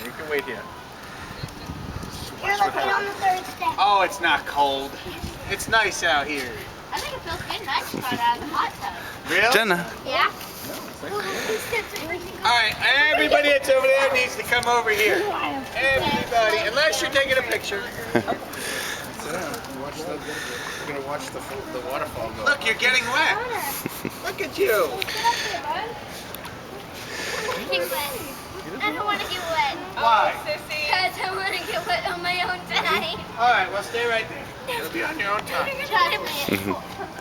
You can wait here. You're looking on the third step. Oh, it's not cold. It's nice out here. I think it feels good nice to start out in the hot tub. Really? Jenna. Yeah. Alright, everybody that's over there needs to come over here. Everybody, unless you're taking a picture. We're gonna watch the waterfall go. Look, you're getting wet. Look at you. I don't want to get wet. Why? Because I want to get wet on my own time. Alright, well stay right there. It'll be on your own time. Try to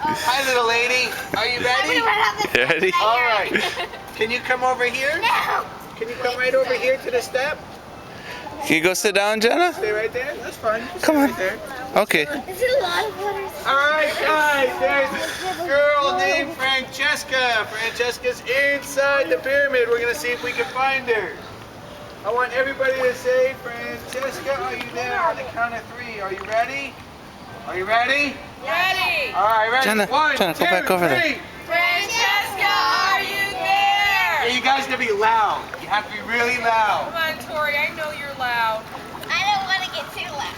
Hi little lady. Are you ready? Ready? Alright. Can you come over here? No. Can you come right over here to the step? Can you go sit down, Jenna? Stay right there? That's fine. Come on. Right there. Okay. Is it a lot of water? Alright guys, there's a girl named Francesca. Francesca's inside the pyramid. We're going to see if we can find her. I want everybody to say, Francesca, are you there on the count of 3? Are you ready? Are you ready? Ready! Alright, ready? Jenna, 1, Jenna, 2, go back over there. 3. Francesca, are you there? Hey, you guys gotta be loud. You have to be really loud. Come on, Tori, I know you're loud. I don't want to get too loud.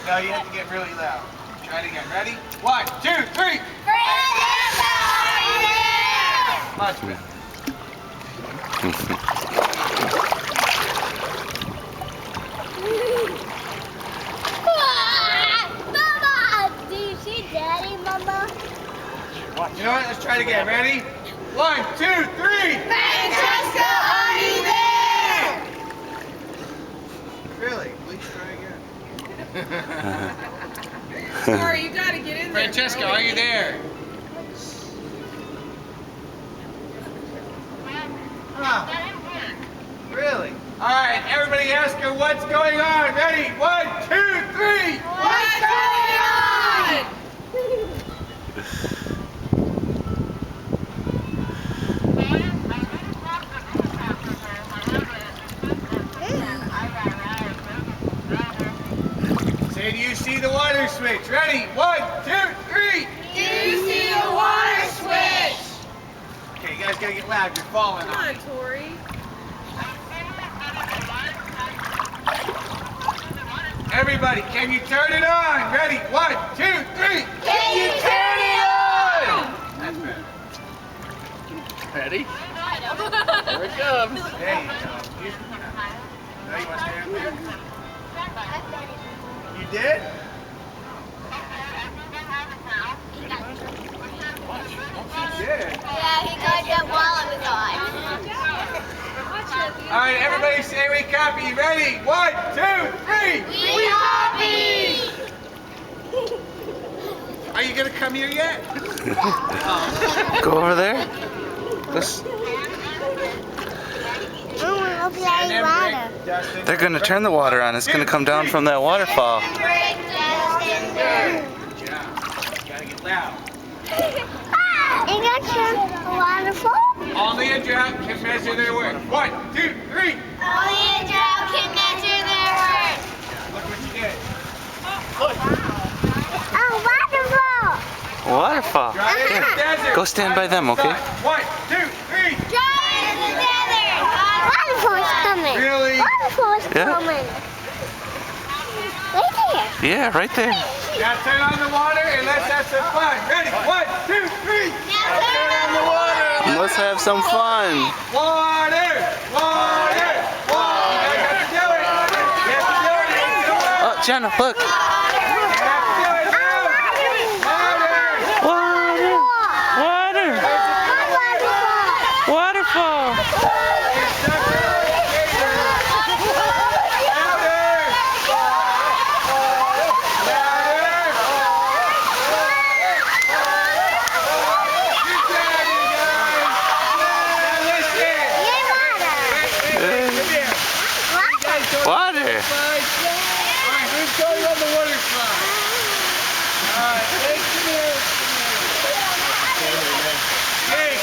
No, you have to get really loud. Try it again. Ready? 1, 2, 3. Francesca, are you there? Much better. Mama! Do you see Daddy, Mama? You know what? Let's try it again. Ready? 1, 2, 3. Francesca, are you there? Really? Please try again. Tori, you gotta get in there. Francesca, are you there? Huh. Really? All right, everybody ask her what's going on. Ready? 1, 2, 3. What's going on? Say, do you see the water switch? Ready? 1, 2, 3. Do you see the water switch? Okay, you guys gotta get loud. You're falling Come on on, it. Tori. Everybody, can you turn it on? Ready? 1, 2, 3. Can you turn it on? That's better. Ready? I know. Here it comes. There you go. Now you want to stay up there? You did? You did. Yeah, he got that while it was on. All right, everybody say we copy. Ready? 1, 2, 3. We copy! Are you gonna come here yet? Go over there. Let's, And then break, Dustin. they're going to turn the water on. It's going to come down from that waterfall. Good job. Gotta get loud. You got your waterfall? Only a drought can measure their work. 1, 2, 3. Only a drought can measure their work. Look what you did. Oh, waterfall! Waterfall. Dry it in the desert. Go stand by them, okay? 1, 2, 3. Dry in the desert. Waterfall's coming. Really? Waterfall's Yeah. coming. Right there. Yeah, right there. Now turn on the water and let's have some fun. Ready? 1, 2, 3. Now turn on the water. Let's have some fun. Water! Water! Water! You guys have to do it. You have to do it. You have to do it. Oh, Jenna, look. You have to do it now. Water! Water. Water. Waterfall. Water. Alright, who's going on the water slide? Alright, hey, come here. Hey.